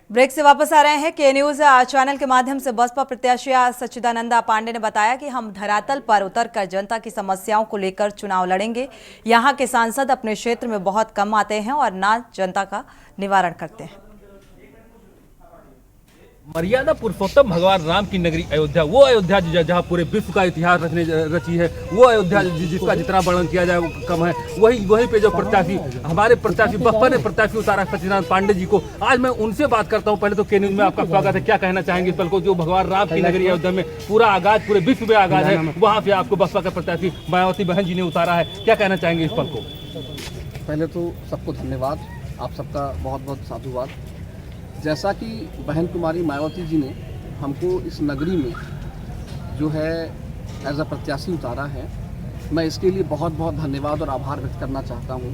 Break से वापस आ रहे हैं के न्यूज चैनल के माध्यम से। बसपा प्रत्याशी सच्चिदानंदा पांडे ने बताया कि हम धरातल पर उतरकर जनता की समस्याओं को लेकर चुनाव लड़ेंगे। यहां के सांसद अपने क्षेत्र में बहुत कम आते हैं और ना जनता का निवारण करते हैं। मर्यादा पुरुषोत्तम भगवान राम की नगरी अयोध्या, वो अयोध्या जहाँ पूरे विश्व का इतिहास रची है, वो अयोध्या जिसका जितना वर्णन किया जाए वो कम है। वही पे जो प्रत्याशी हमारे प्रत्याशी बसपा ने प्रत्याशी उतारा सच्चिदानंद पांडे जी को, आज मैं उनसे बात करता हूँ। पहले तो के न्यूज में आपका स्वागत है। क्या कहना चाहेंगे इस पल को, जो भगवान राम की नगरी अयोध्या में पूरा आगाज पूरे विश्व में आगाज है, वहाँ पे आपको बसपा के प्रत्याशी मायावती बहन जी ने उतारा है, क्या कहना चाहेंगे इस पल को? पहले तो सबको धन्यवाद, आप सबका बहुत बहुत साधुवाद। जैसा कि बहन कुमारी मायावती जी ने हमको इस नगरी में जो है एज अ प्रत्याशी उतारा है, मैं इसके लिए बहुत बहुत धन्यवाद और आभार व्यक्त करना चाहता हूँ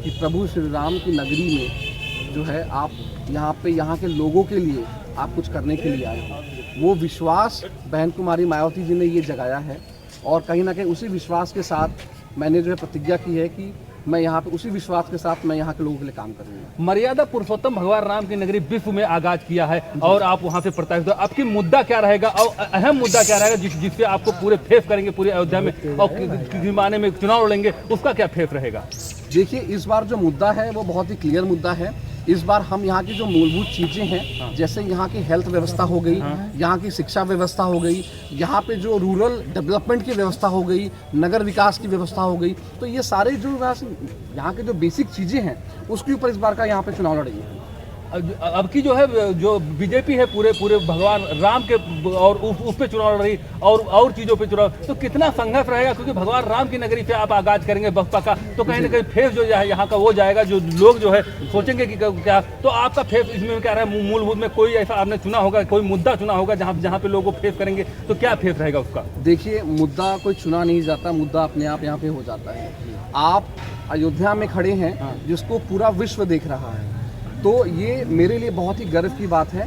कि प्रभु श्री राम की नगरी में जो है आप यहाँ के लोगों के लिए आप कुछ करने के लिए आए हो। वो विश्वास बहन कुमारी मायावती जी ने ये जगाया है और कहीं ना कहीं उसी विश्वास के साथ मैंने जो है प्रतिज्ञा की है कि मैं यहाँ पे उसी विश्वास के साथ मैं यहाँ के लोगों के लिए काम करूँगा। मर्यादा पुरुषोत्तम भगवान राम की नगरी विश्व में आगाज किया है और आप वहाँ से प्रत्याशी, आपकी मुद्दा क्या रहेगा और अहम मुद्दा क्या रहेगा जिससे आपको पूरे फेस करेंगे पूरे अयोध्या में और किसी माने में चुनाव लड़ेंगे, उसका क्या फेस रहेगा? देखिए, इस बार जो मुद्दा है वो बहुत ही क्लियर मुद्दा है। इस बार हम यहाँ की जो मूलभूत चीज़ें हैं, जैसे यहाँ की हेल्थ व्यवस्था हो गई, यहाँ की शिक्षा व्यवस्था हो गई, यहाँ पे जो रूरल डेवलपमेंट की व्यवस्था हो गई, नगर विकास की व्यवस्था हो गई, तो ये सारे जो यहाँ के जो बेसिक चीज़ें हैं उसके ऊपर इस बार का यहाँ पे चुनाव लड़ेंगे। अब की जो है जो बीजेपी है पूरे भगवान राम के और उस पे चुनाव लड़ रही और चीज़ों पे चुनाव, तो कितना संघर्ष रहेगा? क्योंकि भगवान राम की नगरी से आप आगाज करेंगे बसपा का, तो कहीं ना कहीं फेस जो है यहाँ का वो जाएगा, जो लोग जो है सोचेंगे कि क्या, तो आपका फेस इसमें क्या रहा है? मूलभूत में कोई ऐसा आपने चुना होगा, कोई मुद्दा चुना होगा जहाँ पे लोग को फेस करेंगे, तो क्या फेस रहेगा उसका? देखिए, मुद्दा कोई चुना नहीं जाता, मुद्दा अपने आप यहाँ पे हो जाता है। आप अयोध्या में खड़े हैं जिसको पूरा विश्व देख रहा है, तो ये मेरे लिए बहुत ही गर्व की बात है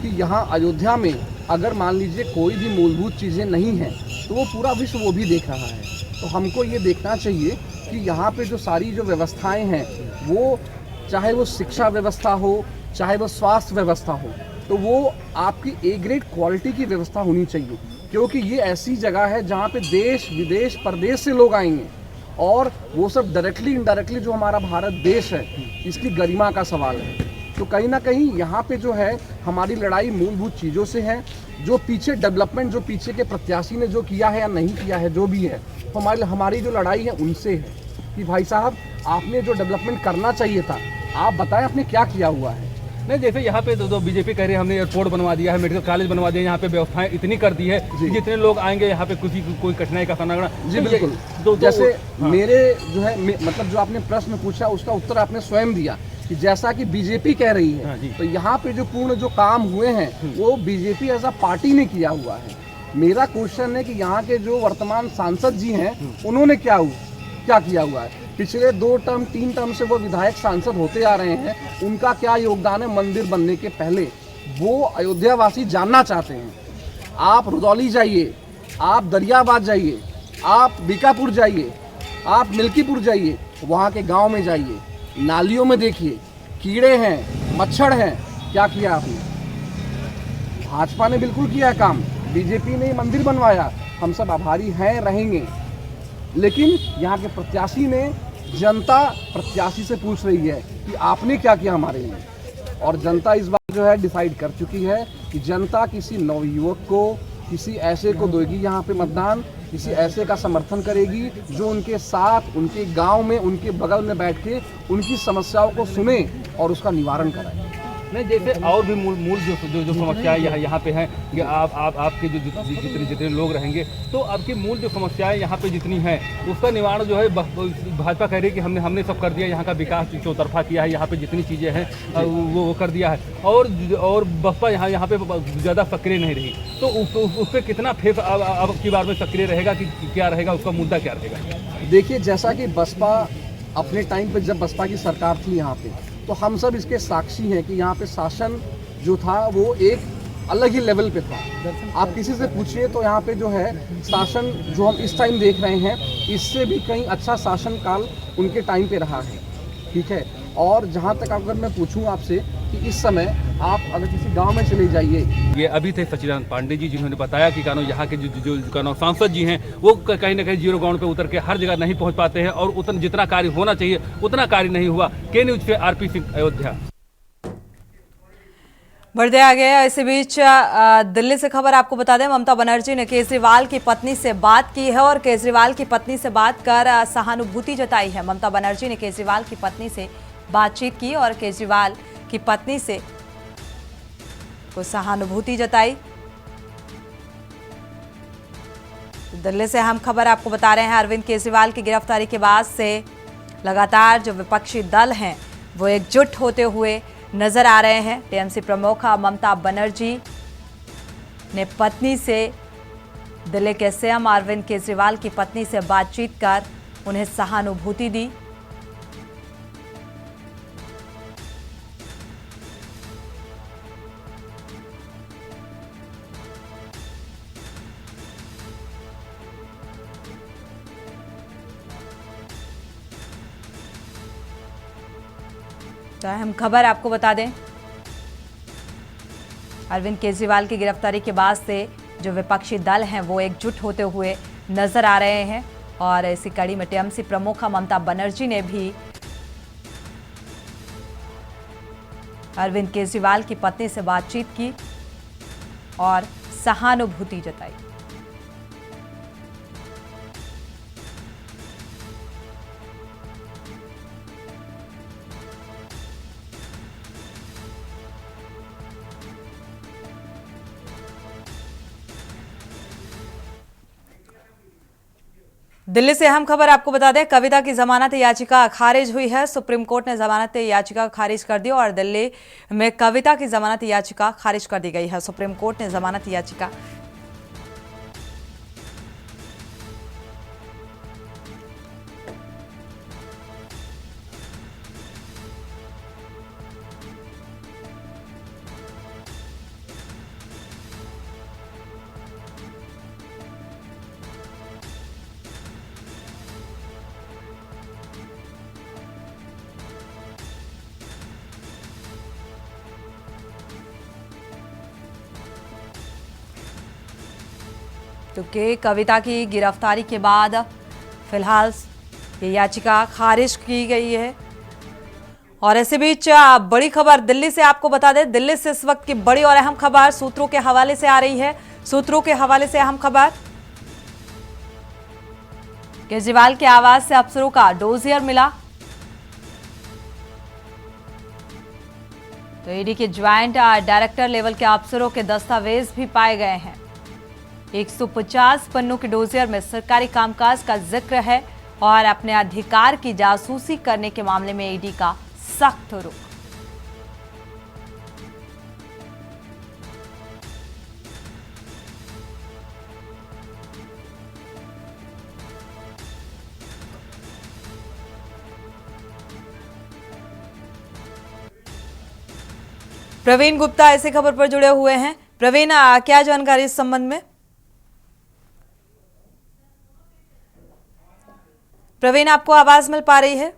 कि यहाँ अयोध्या में अगर मान लीजिए कोई भी मूलभूत चीज़ें नहीं हैं तो वो पूरा विश्व वो भी देख रहा है। तो हमको ये देखना चाहिए कि यहाँ पे जो सारी जो व्यवस्थाएं हैं, वो चाहे वो शिक्षा व्यवस्था हो, चाहे वो स्वास्थ्य व्यवस्था हो, तो वो आपकी ए ग्रेड क्वालिटी की व्यवस्था होनी चाहिए। क्योंकि ये ऐसी जगह है जहाँ पे देश विदेश परदेश से लोग आएंगे और वो सब डायरेक्टली इनडायरेक्टली जो हमारा भारत देश है इसकी गरिमा का सवाल है। तो कहीं ना कहीं यहाँ पे जो है हमारी लड़ाई मूलभूत चीज़ों से है। जो पीछे डेवलपमेंट जो पीछे के प्रत्याशी ने जो किया है या नहीं किया है, जो भी है, तो हमारी जो लड़ाई है उनसे है कि भाई साहब, आपने जो डेवलपमेंट करना चाहिए था आप बताएं आपने क्या किया हुआ है। नहीं, जैसे यहाँ पे तो बीजेपी कह रही है हमने एयरपोर्ट बनवा दिया है, मेडिकल कॉलेज बनवा दिया है, यहाँ पे व्यवस्थाएं इतनी कर दी है कि जितने लोग आएंगे यहाँ पे कोई कठिनाई का सामना करना। जी बिल्कुल। तो जैसे मेरे जो है मतलब जो आपने प्रश्न पूछा उसका उत्तर आपने स्वयं दिया कि जैसा कि बीजेपी कह रही है, तो यहाँ पे जो पूर्ण जो काम हुए हैं वो बीजेपी एज अ पार्टी ने किया हुआ है। मेरा क्वेश्चन है कि यहाँ के जो वर्तमान सांसद जी हैं उन्होंने क्या किया हुआ है? पिछले 2 टर्म 3 टर्म से वो विधायक सांसद होते आ रहे हैं, उनका क्या योगदान है मंदिर बनने के पहले, वो अयोध्यावासी जानना चाहते हैं। आप रुदौली जाइए, आप दरियाबाद जाइए, आप बीकापुर जाइए, आप मिल्कीपुर जाइए, वहाँ के गांव में जाइए, नालियों में देखिए, कीड़े हैं, मच्छर हैं, क्या किया आपने? भाजपा ने बिल्कुल किया है काम, बीजेपी ने मंदिर बनवाया, हम सब आभारी हैं, रहेंगे। लेकिन यहाँ के प्रत्याशी ने, जनता प्रत्याशी से पूछ रही है कि आपने क्या किया हमारे लिए, और जनता इस बार जो है डिसाइड कर चुकी है कि जनता किसी नवयुवक को, किसी ऐसे को देगी यहाँ पे मतदान, किसी ऐसे का समर्थन करेगी जो उनके साथ, उनके गांव में, उनके बगल में बैठ के उनकी समस्याओं को सुने और उसका निवारण कराए। नहीं, जैसे और भी मूल जो समस्याएं यहाँ पे हैं कि आपके जो जितने लोग रहेंगे, तो आपकी मूल जो समस्याएं यहाँ पे जितनी हैं उसका निवारण जो है भाजपा कह रही है कि हमने सब कर दिया, यहाँ का विकास चौतरफा किया है, यहाँ पे जितनी चीज़ें हैं वो कर दिया है, और बसपा यहाँ पे ज़्यादा सक्रिय नहीं रही, तो उस पर कितना फेस अब की बार में सक्रिय रहेगा कि क्या रहेगा, उसका मुद्दा क्या रहेगा? देखिए, जैसा कि बसपा अपने टाइम पे जब बसपा की सरकार थी यहाँ पे, तो हम सब इसके साक्षी हैं कि यहाँ पे शासन जो था वो एक अलग ही लेवल पे था। आप किसी से पूछिए तो यहाँ पे जो है शासन जो हम इस टाइम देख रहे हैं, इससे भी कहीं अच्छा शासन काल उनके टाइम पे रहा है, ठीक है। और जहाँ तक अगर मैं पूछूं आपसे कि इस समय आप अगर किसी गांव में चले जाइए, ये अभी थे सच्चिदानंद पांडे जी, जिन्होंने बताया कि कानून यहाँ के जो सांसद जी हैं वो कहीं ना कहीं जीरो ग्राउंड पे उतर के हर जगह नहीं पहुँच पाते हैं और उतना जितना कार्य होना चाहिए उतना कार्य नहीं हुआ। के न्यूज पे आरपी सिंह, अयोध्या। बढ़ते आगे, इसी बीच दिल्ली से खबर आपको बता दें, ममता बनर्जी ने केजरीवाल की पत्नी से बात की है और केजरीवाल की पत्नी से बात कर सहानुभूति जताई है। ममता बनर्जी ने केजरीवाल की पत्नी से बातचीत की और केजरीवाल की पत्नी से को सहानुभूति जताई। दिल्ली से हम खबर आपको बता रहे हैं, अरविंद केजरीवाल की गिरफ्तारी के बाद से लगातार जो विपक्षी दल हैं वो एकजुट होते हुए नजर आ रहे हैं। टीएमसी प्रमुख ममता बनर्जी ने पत्नी से, दिल्ली के सीएम अरविंद केजरीवाल की पत्नी से बातचीत कर उन्हें सहानुभूति दी। तो अहम खबर आपको बता दें, अरविंद केजरीवाल की गिरफ्तारी के बाद से जो विपक्षी दल हैं वो एकजुट होते हुए नजर आ रहे हैं और इसी कड़ी में टीएमसी प्रमुख ममता बनर्जी ने भी अरविंद केजरीवाल की पत्नी से बातचीत की और सहानुभूति जताई। दिल्ली से अहम खबर आपको बता दें, कविता की जमानत याचिका खारिज हुई है। सुप्रीम कोर्ट ने जमानत याचिका खारिज कर दी और दिल्ली में कविता की जमानत याचिका खारिज कर दी गई है। सुप्रीम कोर्ट ने जमानत याचिका क्योंकि कविता की गिरफ्तारी के बाद फिलहाल ये याचिका खारिज की गई है। और इसी बीच बड़ी खबर दिल्ली से आपको बता दें, दिल्ली से इस वक्त की बड़ी और अहम खबर सूत्रों के हवाले से आ रही है। सूत्रों के हवाले से अहम खबर, केजरीवाल के आवास से अफसरों का डोजियर मिला। तो ईडी के ज्वाइंट डायरेक्टर लेवल के अफसरों के दस्तावेज भी पाए गए हैं। 150 पन्नों के डोजियर में सरकारी कामकाज का जिक्र है और अपने अधिकार की जासूसी करने के मामले में ईडी का सख्त रुख। प्रवीण गुप्ता ऐसी खबर पर जुड़े हुए हैं। प्रवीण, क्या जानकारी इस संबंध में? प्रवीण, आपको आवाज मिल पा रही है?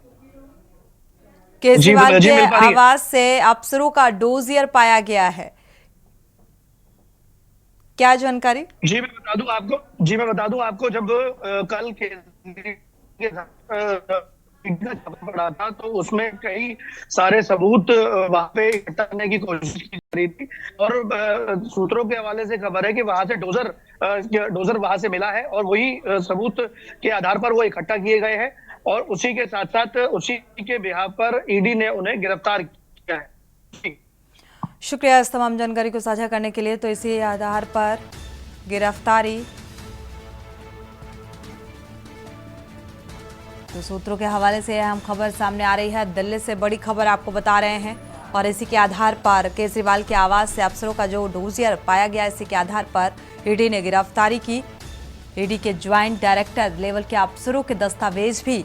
केजरीवाल के आवास से अफसरों का डोजियर पाया गया है, क्या जानकारी? जी मैं बता दूं आपको जब कल के पड़ा था तो उसमें कई सारे सबूत वहां पे इकट्ठा करने की कोशिश की जा रही थी और सूत्रों के हवाले से खबर है कि वहां से डोजर वहां से मिला है और वही सबूत के आधार पर वो इकट्ठा किए गए हैं और उसी के साथ साथ उसी के बिहाफ पर ईडी ने उन्हें गिरफ्तार किया है। शुक्रिया इस तमाम जानकारी को साझा करने के लिए। तो इसी आधार पर गिरफ्तारी, तो सूत्रों के हवाले से अहम खबर सामने आ रही है। दिल्ली से बड़ी खबर आपको बता रहे हैं और इसी के आधार पर केजरीवाल के आवास से अफसरों का जो डोजियर पाया गया, इसी के आधार पर ईडी ने गिरफ्तारी की। ईडी के ज्वाइंट डायरेक्टर लेवल के अफसरों के दस्तावेज भी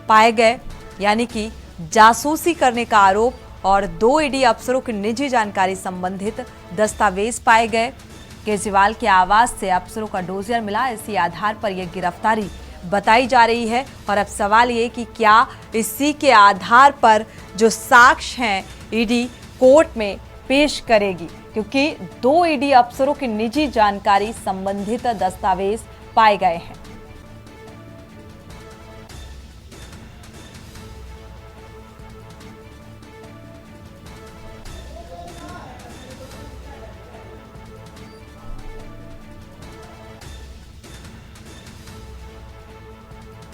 पाए गए, यानी कि जासूसी करने का आरोप और 2 ईडी अफसरों की निजी जानकारी संबंधित दस्तावेज पाए गए। केजरीवाल के आवास से अफसरों का डोजियर मिला, इसी आधार पर यह गिरफ्तारी बताई जा रही है। और अब सवाल ये कि क्या इसी के आधार पर जो साक्ष्य हैं ईडी कोर्ट में पेश करेगी, क्योंकि 2 ईडी अफसरों की निजी जानकारी संबंधित दस्तावेज पाए गए हैं।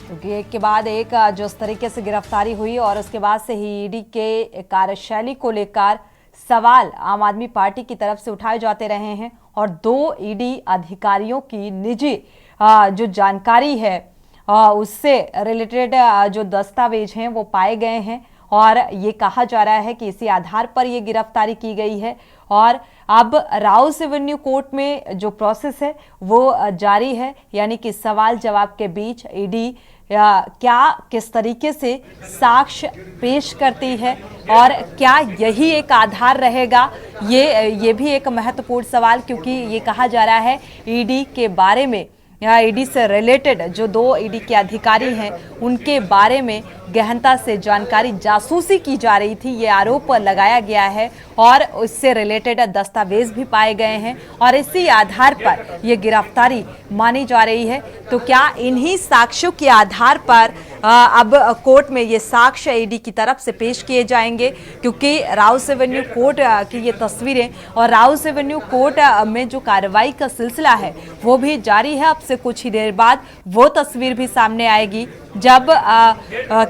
क्योंकि एक के बाद एक जिस तरीके से गिरफ्तारी हुई और उसके बाद से ही ईडी के कार्यशैली को लेकर सवाल आम आदमी पार्टी की तरफ से उठाए जाते रहे हैं और 2 ईडी अधिकारियों की निजी जो जानकारी है उससे रिलेटेड जो दस्तावेज हैं वो पाए गए हैं और ये कहा जा रहा है कि इसी आधार पर ये गिरफ्तारी की गई है। और अब राउस एवेन्यू कोर्ट में जो प्रोसेस है वो जारी है, यानी कि सवाल जवाब के बीच ईडी क्या किस तरीके से साक्ष्य पेश करती है और क्या यही एक आधार रहेगा, ये भी एक महत्वपूर्ण सवाल, क्योंकि ये कहा जा रहा है ईडी के बारे में, ईडी से रिलेटेड जो 2 ईडी के अधिकारी हैं उनके बारे में गहनता से जानकारी जासूसी की जा रही थी, ये आरोप लगाया गया है और उससे रिलेटेड दस्तावेज भी पाए गए हैं और इसी आधार पर ये गिरफ्तारी मानी जा रही है। तो क्या इन्हीं साक्ष्यों के आधार पर अब कोर्ट में ये साक्ष्य ईडी की तरफ से पेश किए जाएंगे, क्योंकि राउस एवेन्यू कोर्ट की ये तस्वीरें और राउस एवेन्यू कोर्ट में जो कार्रवाई का सिलसिला है वो भी जारी है। अब से कुछ ही देर बाद वो तस्वीर भी सामने आएगी जब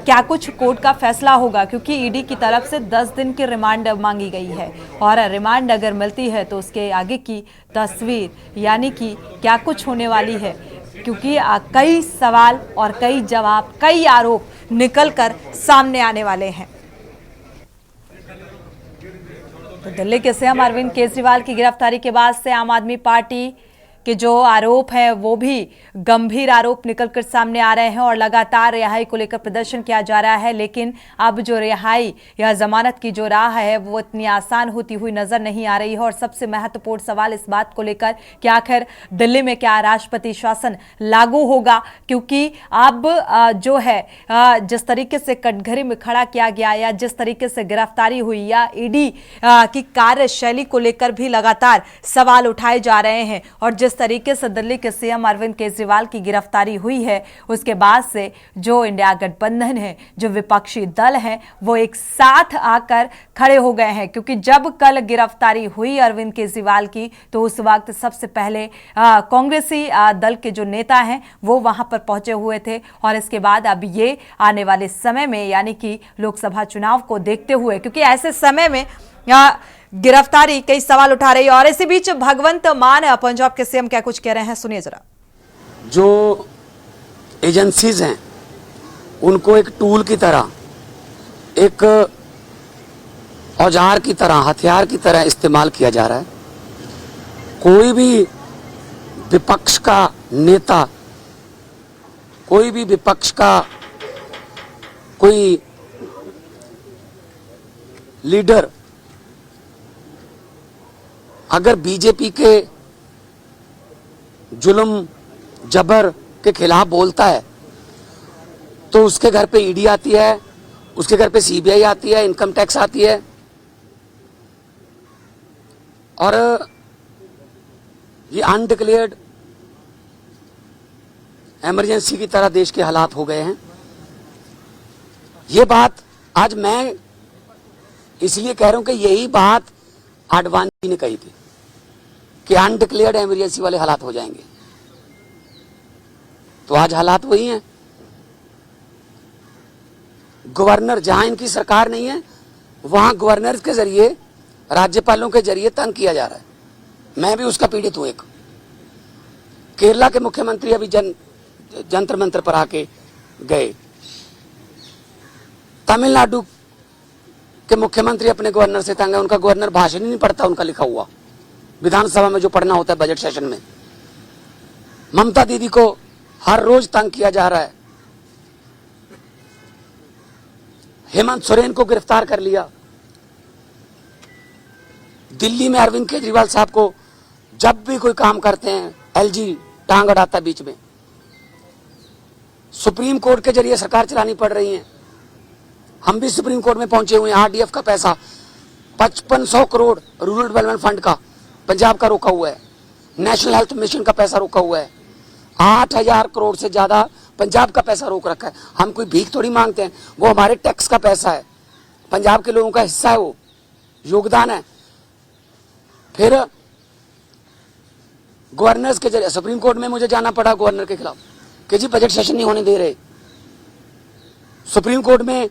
क्या कुछ कोर्ट का फैसला होगा, क्योंकि ईडी की तरफ से 10 दिन की रिमांड मांगी गई है और रिमांड अगर मिलती है तो उसके आगे की तस्वीर यानी कि क्या कुछ होने वाली है, क्योंकि कई सवाल और कई जवाब, कई आरोप निकलकर सामने आने वाले हैं। तो दिल्ली के सीएम अरविंद केजरीवाल की गिरफ्तारी के बाद से आम आदमी पार्टी कि जो आरोप है वो भी गंभीर आरोप निकलकर सामने आ रहे हैं और लगातार रिहाई को लेकर प्रदर्शन किया जा रहा है। लेकिन अब जो रिहाई या जमानत की जो राह है वो इतनी आसान होती हुई नजर नहीं आ रही है और सबसे महत्वपूर्ण सवाल इस बात को लेकर कि आखिर दिल्ली में क्या राष्ट्रपति शासन लागू होगा, क्योंकि अब जो है जिस तरीके से कटघरे में खड़ा किया गया या जिस तरीके से गिरफ्तारी हुई या ईडी की कार्यशैली को लेकर भी लगातार सवाल उठाए जा रहे हैं और जिस तरीके से दिल्ली के सीएम अरविंद केजरीवाल की गिरफ्तारी हुई है उसके बाद से जो इंडिया गठबंधन है, जो विपक्षी दल हैं, वो एक साथ आकर खड़े हो गए हैं। क्योंकि जब कल गिरफ्तारी हुई अरविंद केजरीवाल की तो उस वक्त सबसे पहले कांग्रेसी दल के जो नेता हैं वो वहां पर पहुंचे हुए थे और इसके बाद अब ये आने वाले समय में यानी कि लोकसभा चुनाव को देखते हुए, क्योंकि ऐसे समय में गिरफ्तारी कई सवाल उठा रही है। और इसी बीच भगवंत मान पंजाब के सीएम क्या कुछ कह रहे हैं, सुनिए जरा। जो एजेंसीज हैं उनको एक टूल की तरह, एक औजार की तरह, हथियार की तरह इस्तेमाल किया जा रहा है। कोई भी विपक्ष का नेता, कोई भी विपक्ष का कोई लीडर अगर बीजेपी के जुल्म जबर के खिलाफ बोलता है तो उसके घर पे ईडी आती है, उसके घर पे सीबीआई आती है, इनकम टैक्स आती है और ये अनडिक्लेयर्ड इमरजेंसी की तरह देश के हालात हो गए हैं। ये बात आज मैं इसलिए कह रहा हूं कि यही बात आडवाणी ने कही थी कि अनडिक्लेयर्ड इमरजेंसी वाले हालात हो जाएंगे, तो आज हालात वही हैं। गवर्नर, जहां इनकी सरकार नहीं है वहां गवर्नर के जरिए, राज्यपालों के जरिए तंग किया जा रहा है। मैं भी उसका पीड़ित हूं। एक केरला के मुख्यमंत्री अभी जंतर मंतर पर आके गए, तमिलनाडु के मुख्यमंत्री अपने गवर्नर से तंग है, उनका गवर्नर भाषण ही नहीं पढ़ता, उनका लिखा हुआ विधानसभा में जो पढ़ना होता है बजट सेशन में। ममता दीदी को हर रोज तंग किया जा रहा है। हेमंत सोरेन को गिरफ्तार कर लिया। दिल्ली में अरविंद केजरीवाल साहब को जब भी कोई काम करते हैं एलजी टांग अड़ाता बीच में। सुप्रीम कोर्ट के जरिए सरकार चलानी पड़ रही है। हम भी सुप्रीम कोर्ट में पहुंचे हुए हैं। आरडीएफ का पैसा 5500 करोड़ रूरल डेवलपमेंट फंड का पंजाब का रोका हुआ है, नेशनल हेल्थ मिशन का पैसा रोका हुआ है, 8000 करोड़ से ज्यादा पंजाब का पैसा रोक रखा है। हम कोई भीख थोड़ी मांगते हैं, वो हमारे टैक्स का पैसा है, पंजाब के लोगों का हिस्सा है, वो योगदान है। फिर गवर्नर्स के जरिए सुप्रीम कोर्ट में मुझे जाना पड़ा गवर्नर के खिलाफ कि जी बजट सेशन नहीं होने दे रहे। सुप्रीम कोर्ट में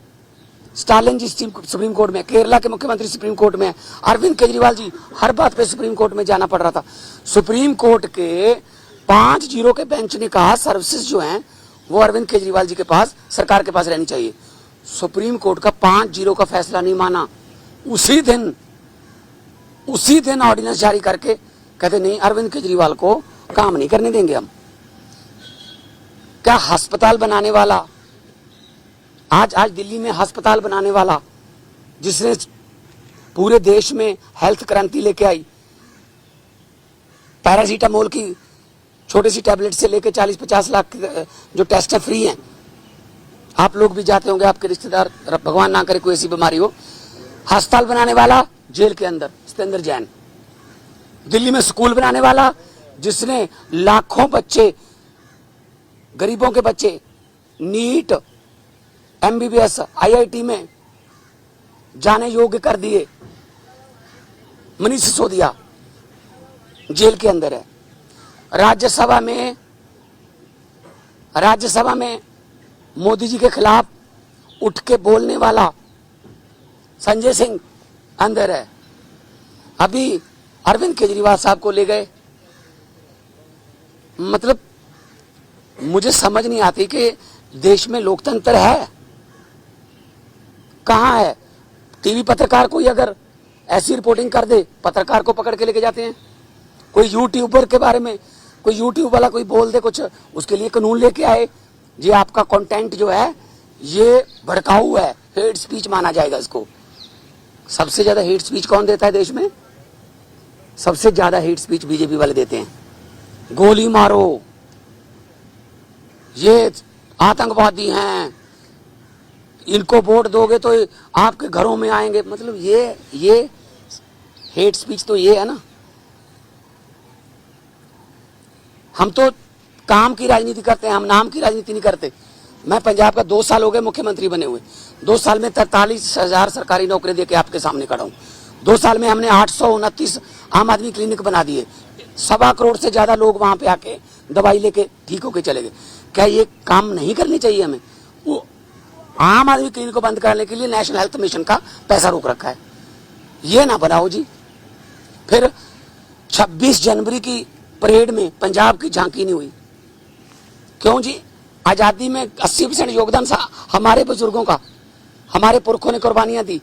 स्टालिन जी सुप्रीम कोर्ट में, केरला के मुख्यमंत्री सुप्रीम कोर्ट में, अरविंद केजरीवाल जी, हर बात पे सुप्रीम कोर्ट में जाना पड़ रहा था। सुप्रीम कोर्ट के 5-0 के बेंच ने कहा सर्विसेज जो हैं वो अरविंद केजरीवाल जी के पास, सरकार के पास रहनी चाहिए। सुप्रीम कोर्ट का 5-0 का फैसला नहीं माना, उसी दिन ऑर्डिनेंस जारी करके कहते नहीं अरविंद केजरीवाल को काम नहीं करने देंगे हम। क्या अस्पताल बनाने वाला, आज दिल्ली में अस्पताल बनाने वाला जिसने पूरे देश में हेल्थ क्रांति लेके आई, पैरासीटामोल की छोटी सी टैबलेट से लेके 40-50 लाख जो टेस्ट है फ्री हैं। आप लोग भी जाते होंगे, आपके रिश्तेदार, भगवान ना करे कोई ऐसी बीमारी हो। अस्पताल बनाने वाला जेल के अंदर सत्येंद्र जैन, दिल्ली में स्कूल बनाने वाला जिसने लाखों बच्चे, गरीबों के बच्चे नीट, MBBS, IIT में जाने योग्य कर दिए, मनीष सिसोदिया जेल के अंदर है। राज्यसभा में मोदी जी के खिलाफ उठ के बोलने वाला संजय सिंह अंदर है। अभी अरविंद केजरीवाल साहब को ले गए। मतलब मुझे समझ नहीं आती कि देश में लोकतंत्र है कहां है। टीवी पत्रकार कोई अगर ऐसी रिपोर्टिंग कर दे, पत्रकार को पकड़ के लेके जाते हैं। कोई यूट्यूबर के बारे में, कोई यूट्यूब वाला कोई बोल दे कुछ, उसके लिए कानून लेके आए, ये आपका कंटेंट जो है ये भड़काऊ है, हेट स्पीच माना जाएगा इसको। सबसे ज्यादा हेट स्पीच कौन देता है देश में? सबसे ज्यादा हेट स्पीच बीजेपी वाले देते हैं। गोली मारो, ये आतंकवादी हैं, इनको वोट दोगे तो आपके घरों में आएंगे। मतलब ये हेट स्पीच तो ये है ना। हम तो काम की राजनीति करते हैं, हम नाम की राजनीति नहीं करते। मैं पंजाब का 2 साल हो गए मुख्यमंत्री बने हुए, 2 साल में 43,000 सरकारी नौकरी देके आपके सामने खड़ा हूं। 2 साल में हमने 829 आम आदमी क्लिनिक बना दिए, 1.25 करोड़ से ज्यादा लोग वहां पे आके दवाई लेके ठीक होके चले गए। क्या ये काम नहीं करनी चाहिए हमें? वो आम आदमी क्लिनिक को बंद करने के लिए नेशनल हेल्थ मिशन का पैसा रोक रखा है, ये ना बनाओ जी। फिर 26 जनवरी की परेड में पंजाब की झांकी नहीं हुई, क्यों जी? आजादी में 80% योगदान हमारे बुजुर्गों का, हमारे पुरखों ने कुर्बानियां दी,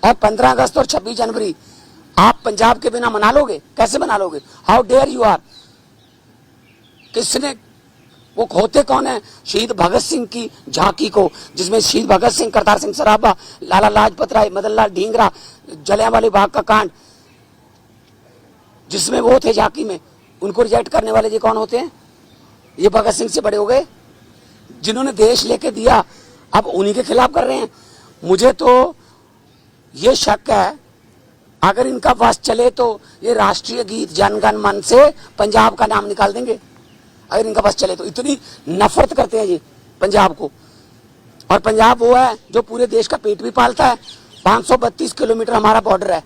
और 15 अगस्त और 26 जनवरी आप पंजाब के बिना मना लोगे? कैसे मना लोगे? How dare you are. किसने, वो होते कौन है? शहीद भगत सिंह की झांकी को, जिसमें शहीद भगत सिंह, करतार सिंह सराभा, लाला लाजपत राय, मदन लाल ढींगरा, जलियांवाला बाग का कांड, जिसमें वो थे झांकी में, उनको रिजेक्ट करने वाले ये कौन होते हैं? ये भगत सिंह से बड़े हो गए, जिन्होंने देश लेके दिया, अब उन्हीं के खिलाफ कर रहे हैं। मुझे तो ये शक है, अगर इनका बस चले तो ये राष्ट्रीय गीत जन गण मन से पंजाब का नाम निकाल देंगे। अगर इनका बस चले तो इतनी नफरत करते हैं ये पंजाब को। और पंजाब वो है जो पूरे देश का पेट भी पालता है। 532 किलोमीटर हमारा बॉर्डर है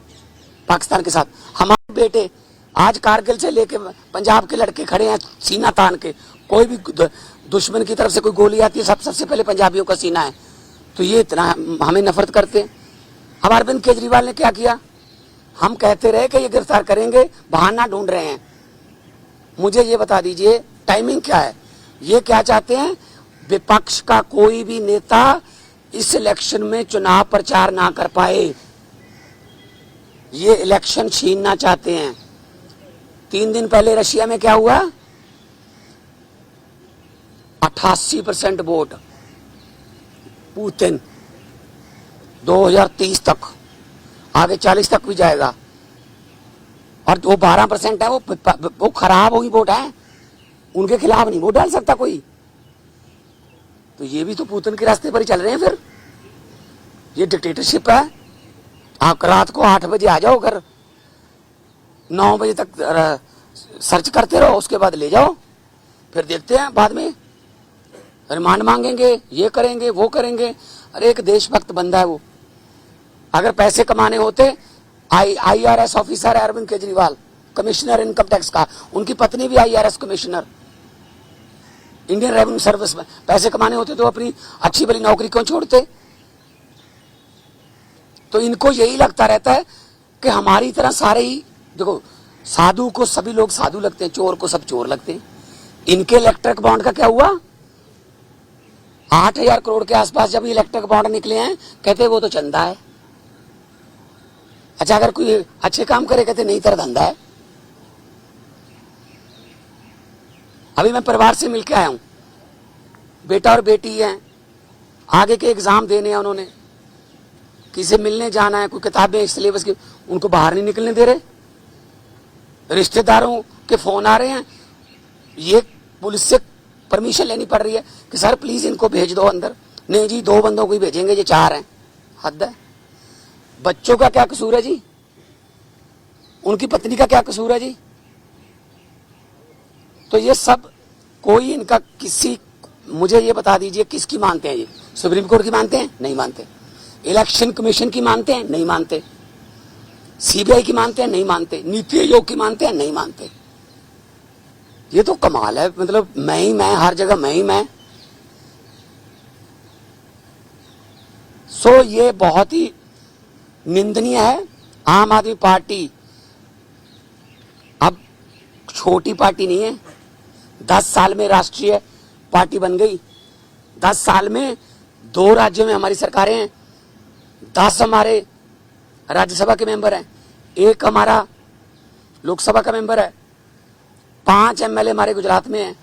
पाकिस्तान के साथ। हमारे बेटे आज कारगिल से लेके पंजाब के लड़के खड़े हैं सीना तान के। कोई भी दुश्मन की तरफ से कोई गोली आती है, सबसे पहले पंजाबियों का सीना है। तो ये इतना हमें नफरत करते हैं। अब अरविंद केजरीवाल ने क्या किया? हम कहते रहे कि ये गिरफ्तार करेंगे, बहाना ढूंढ रहे हैं। मुझे ये बता दीजिए टाइमिंग क्या है? ये क्या चाहते हैं? विपक्ष का कोई भी नेता इस इलेक्शन में चुनाव प्रचार ना कर पाए, ये इलेक्शन छीनना चाहते हैं। 3 दिन पहले रशिया में क्या हुआ? 88% वोट पुतिन। 2030 तक, आगे 40 तक भी जाएगा। और जो 12% है वो खराब हुई वोट है, उनके खिलाफ नहीं वोट डाल सकता कोई। तो ये भी तो पुतिन के रास्ते पर ही चल रहे हैं। फिर ये डिक्टेटरशिप है। आप रात को 8 बजे आ जाओ घर, 9 बजे तक सर्च करते रहो, उसके बाद ले जाओ, फिर देखते हैं बाद में रिमांड मांगेंगे, ये करेंगे वो करेंगे। अरे एक देशभक्त बंदा है वो। अगर पैसे कमाने होते, IRS ऑफिसर है Arvind Kejriwal, commissioner income tax का, उनकी पत्नी भी IRS commissioner, Indian revenue service में। पैसे कमाने होते तो अपनी अच्छी भली नौकरी क्यों छोड़ते? तो इनको यही लगता रहता है कि हमारी तरह सारे ही, देखो साधु को सभी लोग साधु लगते हैं, चोर को सब चोर लगते हैं। इनके इलेक्ट्रिक बॉन्ड का क्या हुआ? 8,000 करोड़ के आसपास जब इलेक्ट्रिक बॉन्ड निकले हैं, कहते वो तो चंदा है। अच्छा, अगर कोई अच्छे काम करे कहते नहीं तेरा धंधा है। अभी मैं परिवार से मिलके आया हूं, बेटा और बेटी हैं, आगे के एग्जाम देने हैं उन्होंने, किसी मिलने जाना है, कोई किताबें सिलेबस की, उनको बाहर नहीं निकलने दे रहे। रिश्तेदारों के फोन आ रहे हैं, ये पुलिस से परमिशन लेनी पड़ रही है कि सर प्लीज इनको भेज दो अंदर। नहीं जी, 2 बंदों को ही भेजेंगे, ये 4 हैं। हद है। बच्चों का क्या कसूर है जी? उनकी पत्नी का क्या कसूर है जी? तो ये सब कोई इनका किसी, मुझे ये बता दीजिए किसकी मानते हैं ये? सुप्रीम कोर्ट की मानते हैं? नहीं मानते। इलेक्शन कमीशन की मानते हैं? नहीं मानते। CBI की मानते हैं? नहीं मानते। नीति आयोग की मानते हैं? नहीं मानते। ये तो कमाल है, मतलब मैं ही मैं, हर जगह मैं ही मैं। सो ये बहुत ही निंदनीय है। आम आदमी पार्टी अब छोटी पार्टी नहीं है, 10 साल में राष्ट्रीय पार्टी बन गई। 10 साल में 2 राज्यों में हमारी सरकारें हैं, 10 हमारे राज्यसभा के मेंबर हैं, 1 हमारा लोकसभा का मेंबर है, 5 MLA हमारे गुजरात में हैं,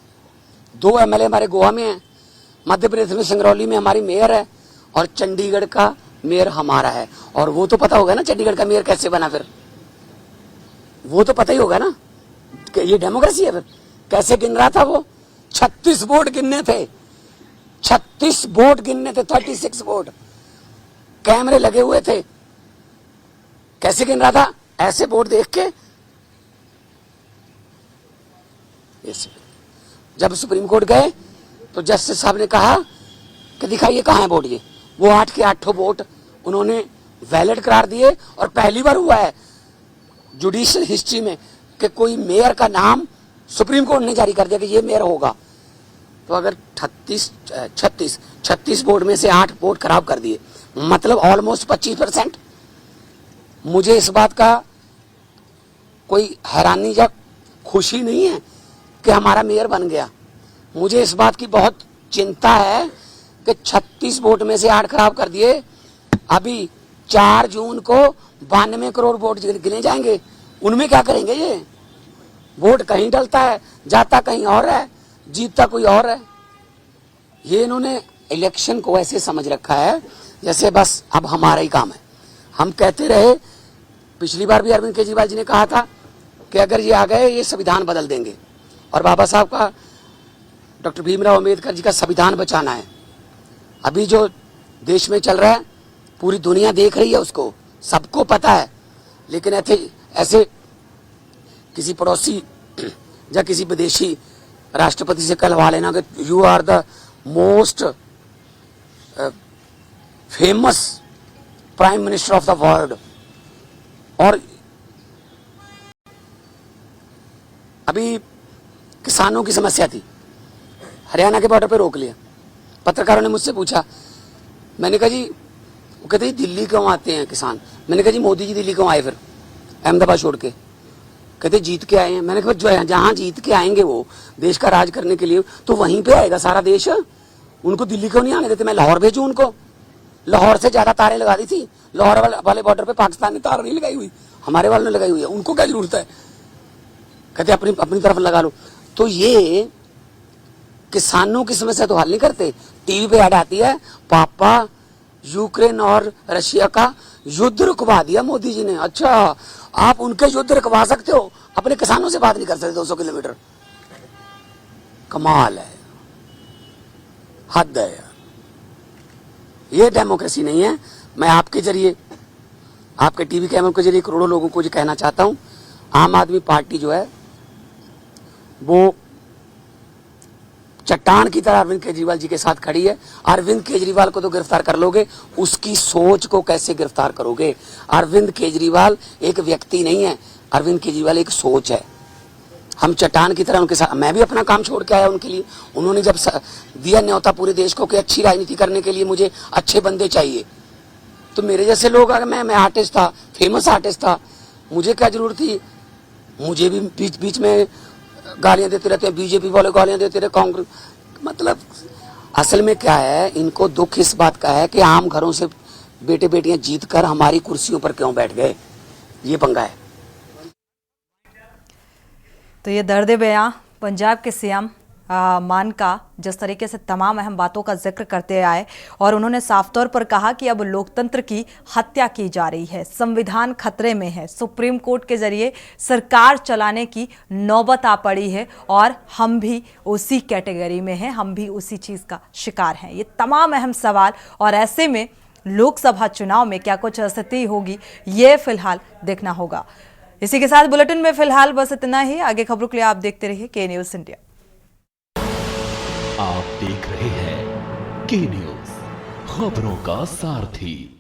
2 MLA हमारे गोवा में हैं, मध्य प्रदेश में सिंगरौली में हमारी मेयर है, और चंडीगढ़ का मेयर हमारा है। और वो तो पता होगा ना चंडीगढ़ का मेयर कैसे बना, फिर वो तो पता ही होगा ना कि ये डेमोक्रेसी है। फिर कैसे गिन रहा था वो? 36 वोट गिनने थे, 36 वोट गिनने थे, 36 वोट, कैमरे लगे हुए थे। कैसे गिन रहा था? ऐसे वोट देख के। जब सुप्रीम कोर्ट गए तो जस्टिस साहब ने कहा कि दिखाइए कहाँ है वोट। ये वो 8 के 8 वोट उन्होंने वैलिड करार दिए। और पहली बार हुआ है जुडिशियल हिस्ट्री में कि कोई मेयर का नाम सुप्रीम कोर्ट ने जारी कर दिया कि ये मेयर होगा। तो अगर 36 वोट में से 8 वोट खराब कर दिए, मतलब ऑलमोस्ट 25%। मुझे इस बात का कोई हैरानी या खुशी नहीं है कि हमारा मेयर बन गया। मुझे इस बात की बहुत चिंता है कि 36 वोट में से 8 खराब कर दिए। अभी 4 जून को 92 करोड़ वोट गिने जाएंगे, उनमें क्या करेंगे? ये वोट कहीं डलता है, जाता कहीं और है, जीतता कोई और है। ये इन्होंने इलेक्शन को ऐसे समझ रखा है जैसे बस अब हमारा ही काम है। हम कहते रहे, पिछली बार भी अरविंद केजरीवाल जी ने कहा था कि अगर ये आ गए ये संविधान बदल देंगे, और बाबा साहब का, डॉक्टर भीमराव अंबेडकर जी का संविधान बचाना है। अभी जो देश में चल रहा है पूरी दुनिया देख रही है, उसको सबको पता है। लेकिन ऐसे किसी पड़ोसी या किसी विदेशी राष्ट्रपति से कहलवा लेना कि you are the most famous prime minister of the world. और अभी किसानों की समस्या थी, हरियाणा के बॉर्डर पे रोक लिया। पत्रकारों ने मुझसे पूछा, मैंने कहा जी, वो कहते दिल्ली क्यों आते हैं किसान? मैंने कहा जी मोदी जी दिल्ली क्यों आए फिर अहमदाबाद छोड़ के? कहते जीत के आए हैं। मैंने कहा जो जहां जीत के आएंगे वो देश का राज करने के लिए, तो वहीं पे आएगा सारा देश, उनको दिल्ली क्यों नहीं आने देते? मैं लाहौर भेजूं उनको? लाहौर से ज्यादा तारें लगा दी थी, लाहौर वाले बॉर्डर पे पाकिस्तान ने तार नहीं लगाई हुई, हमारे वालों ने लगाई हुई है, उनको क्या जरूरत है? कहते अपनी तरफ लगा लो। तो ये किसानों की समस्या तो हल नहीं करते। टीवी पे ऐड आती है, पापा यूक्रेन और रशिया का युद्ध रुकवा दिया मोदी जी ने। अच्छा, आप उनके युद्ध रुकवा सकते हो, अपने किसानों से बात नहीं कर सकते 200 किलोमीटर? कमाल है, हद है यार। ये डेमोक्रेसी नहीं है। मैं आपके जरिए आपके टीवी कैमरों के जरिए करोड़ों लोगों को जो कहना चाहता हूं, आम आदमी पार्टी जो है वो चट्टान की तरह अरविंद केजरीवाल जी के साथ खड़ी है। अरविंद केजरीवाल को तो गिरफ्तार कर लोगे, उसकी सोच को कैसे गिरफ्तार करोगे? अरविंद केजरीवाल एक व्यक्ति नहीं है, अरविंद केजरीवाल एक सोच है। हम चट्टान की तरह उनके साथ, मैं भी अपना काम छोड़ के आया उनके लिए। उन्होंने जब दिया न्योता पूरे देश को कि अच्छी राजनीति करने के लिए मुझे अच्छे बंदे चाहिए, तो मेरे जैसे लोग, अगर मैं आर्टिस्ट था, फेमस आर्टिस्ट था, मुझे क्या जरूरत थी? मुझे भी बीच बीच में गालियां देते रहते हैं, बीजेपी वाले गालियां देते रहे, कांग्रेस। मतलब असल में क्या है, इनको दुख इस बात का है कि आम घरों से बेटे बेटियां जीत कर हमारी कुर्सियों पर क्यों बैठ गए, ये पंगा है। तो ये दर्द बयां पंजाब के सीएम मान का, जिस तरीके से तमाम अहम बातों का जिक्र करते आए और उन्होंने साफ तौर पर कहा कि अब लोकतंत्र की हत्या की जा रही है, संविधान खतरे में है, सुप्रीम कोर्ट के जरिए सरकार चलाने की नौबत आ पड़ी है और हम भी उसी कैटेगरी में हैं, हम भी उसी चीज़ का शिकार हैं। ये तमाम अहम सवाल, और ऐसे में लोकसभा चुनाव में क्या कुछ स्थिति होगी, ये फिलहाल देखना होगा। इसी के साथ बुलेटिन में फिलहाल बस इतना ही। आगे खबरों के लिए आप देखते रहिए के न्यूज़ इंडिया। आप देख रहे हैं के न्यूज़, खबरों का सारथी।